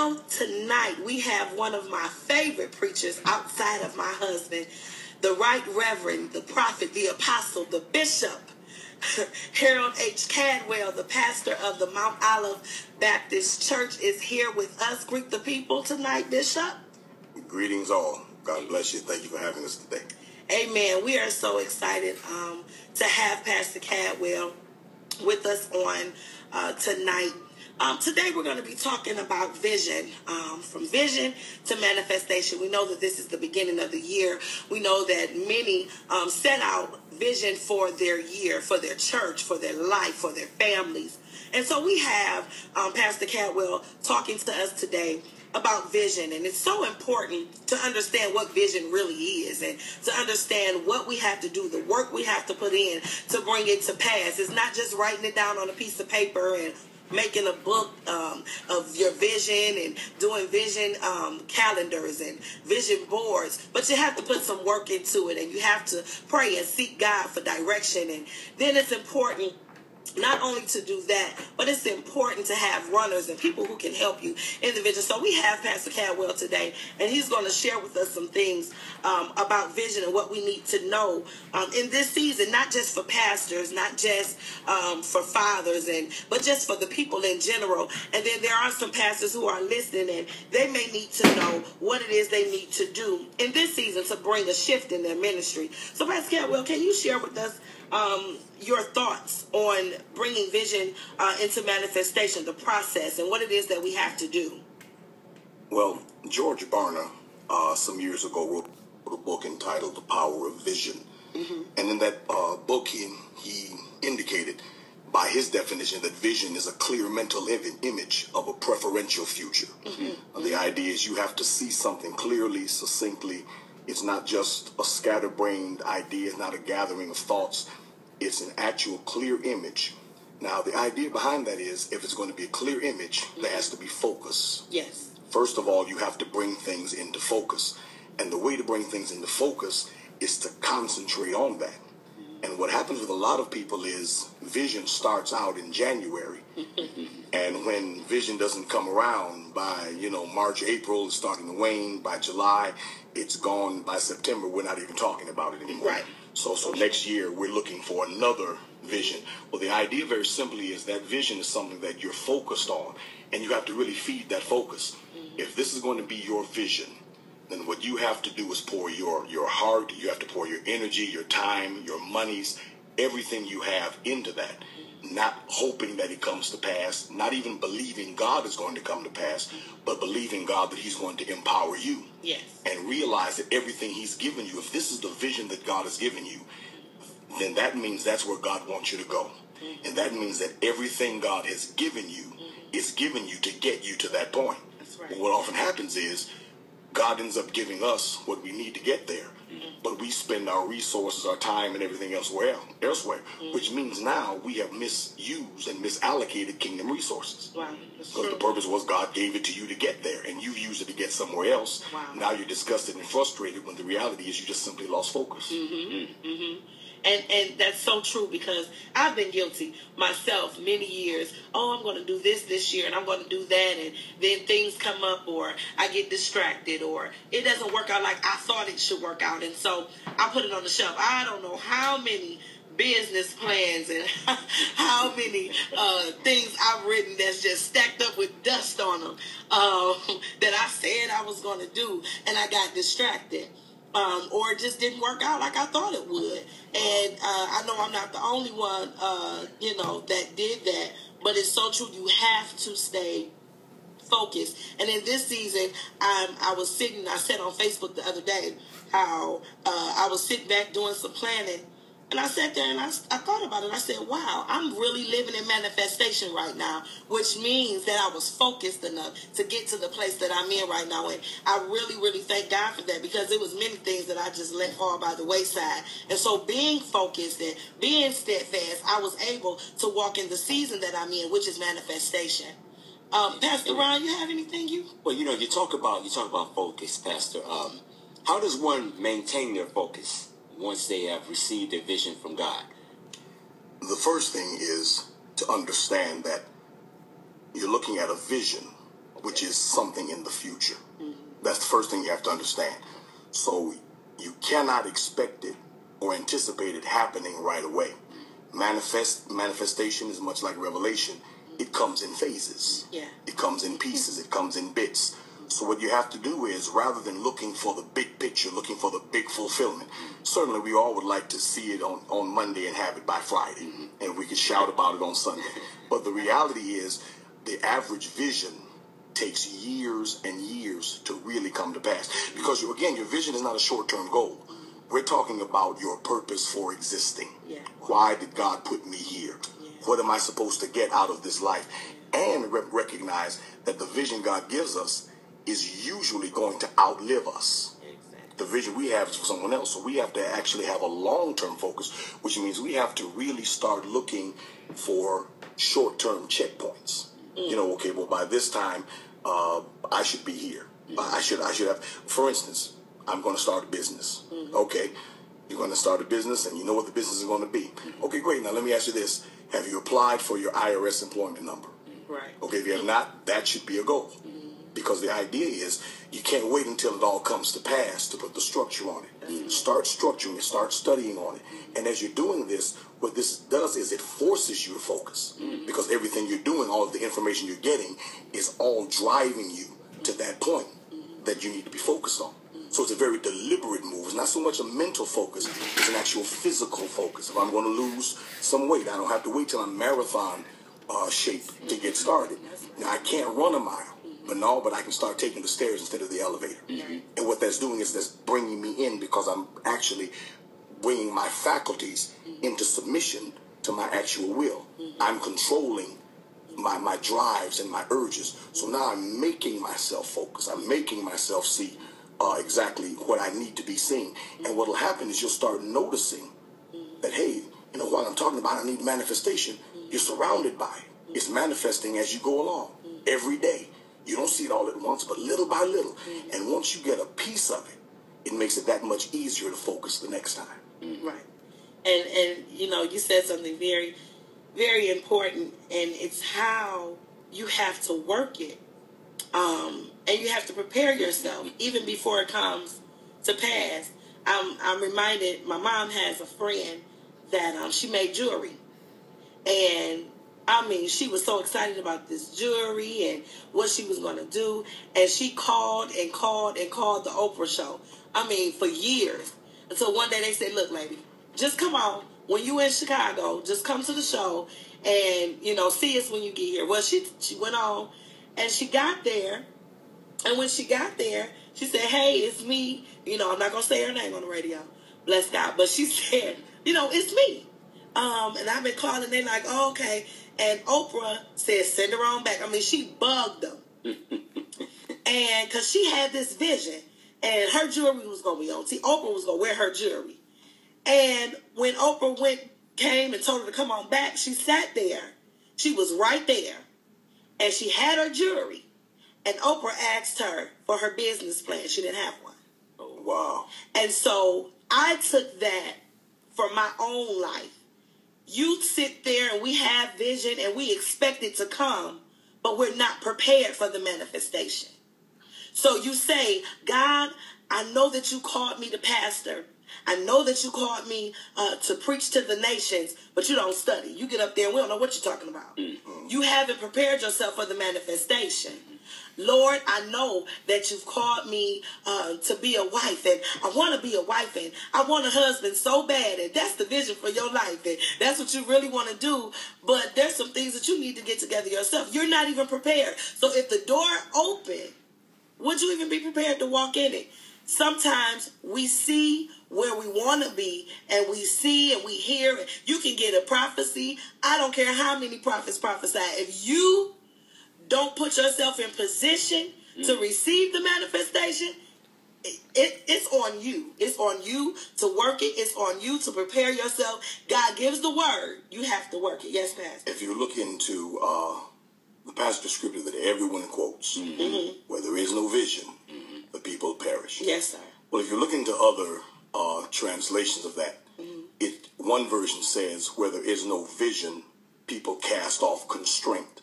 Well, tonight we have one of my favorite preachers outside of my husband, the Right Reverend, the Prophet, the Apostle, the Bishop, Harold H. Cadwell, the pastor of the Mount Olive Baptist Church, is here with us. Greet the people tonight, Bishop. Greetings all. God bless you. Thank you for having us today. Amen. We are so excited to have Pastor Cadwell with us on tonight. Today we're going to be talking about vision, from vision to manifestation. We know that this is the beginning of the year. We know that many set out vision for their year, for their church, for their life, for their families. And so we have Pastor Cadwell talking to us today about vision, and it's so important to understand what vision really is and to understand what we have to do, the work we have to put in to bring it to pass. It's not just writing it down on a piece of paper and making a book of your vision and doing vision calendars and vision boards, but you have to put some work into it, and you have to pray and seek God for direction. And then it's important not only to do that, but it's important to have runners and people who can help you in the vision. So we have Pastor Cadwell today, and he's going to share with us some things about vision and what we need to know in this season, not just for pastors, not just for fathers, but just for the people in general. And then there are some pastors who are listening, and they may need to know what it is they need to do in this season to bring a shift in their ministry. So Pastor Cadwell, can you share with us your thoughts on bringing vision into manifestation, the process, and what it is that we have to do? Well, George Barna, some years ago, wrote a book entitled The Power of Vision. Mm-hmm. And in that book, he indicated, by his definition, that vision is a clear mental image of a preferential future. Mm-hmm. The idea is you have to see something clearly, succinctly. It's not just a scatterbrained idea. It's not a gathering of thoughts. It's an actual clear image. Now, the idea behind that is, if it's going to be a clear image, there has to be focus. Yes. First of all, you have to bring things into focus. And the way to bring things into focus is to concentrate on that. And what happens with a lot of people is vision starts out in January. And when vision doesn't come around by, March, April, it's starting to wane. By July, it's gone. By September, we're not even talking about it anymore. Right. So next year, we're looking for another vision. Well, the idea very simply is that vision is something that you're focused on, and you have to really feed that focus. Mm-hmm. If this is going to be your vision, then what you have to do is pour your heart, you have to pour your energy, your time, your monies, everything you have into that. Not hoping that it comes to pass, not even believing God is going to come to pass, but believing God that he's going to empower you. Yes. And realize that everything he's given you, if this is the vision that God has given you, then that means that's where God wants you to go. Mm-hmm. And that means that everything God has given you is given you to get you to that point. That's right. But what often happens is God ends up giving us what we need to get there. But we spend our resources, our time, and everything elsewhere, which means now we have misused and misallocated kingdom resources. Wow. Because the purpose was God gave it to you to get there, and you used it to get somewhere else. Wow. Now you're disgusted and frustrated when the reality is you just simply lost focus. Mm-hmm. Mm-hmm. And that's so true, because I've been guilty myself many years. Oh, I'm going to do this year, and I'm going to do that, and then things come up, or I get distracted, or it doesn't work out like I thought it should work out, and so I put it on the shelf. I don't know how many business plans and how many things I've written that's just stacked up with dust on them that I said I was going to do, and I got distracted. Or it just didn't work out like I thought it would. And I know I'm not the only one, that did that. But it's so true. You have to stay focused. And in this season, I said on Facebook the other day how I was sitting back doing some planning. And I sat there and I thought about it. I said, wow, I'm really living in manifestation right now, which means that I was focused enough to get to the place that I'm in right now. And I really, really thank God for that, because it was many things that I just let fall by the wayside. And so being focused and being steadfast, I was able to walk in the season that I'm in, which is manifestation. Pastor Ron, you have anything Well, you talk about focus, Pastor. How does one maintain their focus once they have received a vision from God? The first thing is to understand that you're looking at a vision. which is something in the future. That's the first thing you have to understand. So you cannot expect it or anticipate it happening right away. Manifestation is much like revelation. It comes in phases. Yeah. It comes in pieces. It comes in bits. So what you have to do is, rather than looking for the big picture, looking for the big fulfillment, certainly we all would like to see it on Monday and have it by Friday, and we could shout about it on Sunday. But the reality is, the average vision takes years and years to really come to pass. Because, again, your vision is not a short-term goal. We're talking about your purpose for existing. Yeah. Why did God put me here? Yeah. What am I supposed to get out of this life? And recognize that the vision God gives us is usually going to outlive us. Exactly. The vision we have is for someone else. So we have to actually have a long-term focus, which means we have to really start looking for short-term checkpoints. You know, okay, well, by this time, I should be here. I should have, for instance, I'm going to start a business. Okay, you're going to start a business, and you know what the business is going to be. Okay, great. Now, let me ask you this. Have you applied for your IRS employment number? Right. Okay, if you have not, that should be a goal. Because the idea is you can't wait until it all comes to pass to put the structure on it. Start structuring it, start studying on it. And as you're doing this, what this does is it forces you to focus. Because everything you're doing, all of the information you're getting is all driving you to that point that you need to be focused on. So it's a very deliberate move. It's not so much a mental focus, it's an actual physical focus. If I'm going to lose some weight, I don't have to wait till I'm marathon shape to get started. Now, I can't run a mile. But I can start taking the stairs instead of the elevator. And what that's doing is that's bringing me in, because I'm actually bringing my faculties into submission to my actual will. I'm controlling my drives and my urges. So now I'm making myself focus. I'm making myself see exactly what I need to be seeing. And what will happen is you'll start noticing that, hey, you know, while I'm talking about I need manifestation, you're surrounded by it. It's manifesting as you go along every day. You don't see it all at once, but little by little. And once you get a piece of it, it makes it that much easier to focus the next time. Right. And you know, you said something very, very important, and it's how you have to work it. And you have to prepare yourself even before it comes to pass. I'm reminded, my mom has a friend that she made jewelry. And I mean, she was so excited about this jewelry and what she was going to do. And she called and called and called the Oprah show. I mean, for years. Until one day they said, look, lady, just come on. When you in Chicago, just come to the show and, you know, see us when you get here. Well, she went on and she got there. And when she got there, she said, hey, it's me. You know, I'm not going to say her name on the radio. Bless God. But she said, you know, it's me. And I've been calling. They're like, oh, okay. And Oprah said, send her on back. I mean, she bugged them. And because she had this vision. And her jewelry was going to be on. See, Oprah was going to wear her jewelry. And when Oprah came and told her to come on back, she sat there. She was right there. And she had her jewelry. And Oprah asked her for her business plan. She didn't have one. Oh, wow. And so I took that for my own life. You sit there and we have vision and we expect it to come, but we're not prepared for the manifestation. So you say, God, I know that you called me to pastor. I know that you called me to preach to the nations, but you don't study. You get up there and we don't know what you're talking about. You haven't prepared yourself for the manifestation. Lord, I know that you've called me to be a wife, and I want to be a wife, and I want a husband so bad, and that's the vision for your life, and that's what you really want to do, but there's some things that you need to get together yourself. You're not even prepared. So if the door opened, would you even be prepared to walk in it? Sometimes we see where we want to be, and we see and we hear. You can get a prophecy. I don't care how many prophets prophesy. If you don't put yourself in position to receive the manifestation, it's on you. It's on you to work it. It's on you to prepare yourself. God gives the word. You have to work it. Yes, Pastor. If you look into the passage of scripture that everyone quotes, where there is no vision, the people perish. Yes, sir. Well, if you look into other translations of that, one version says, where there is no vision, people cast off constraint.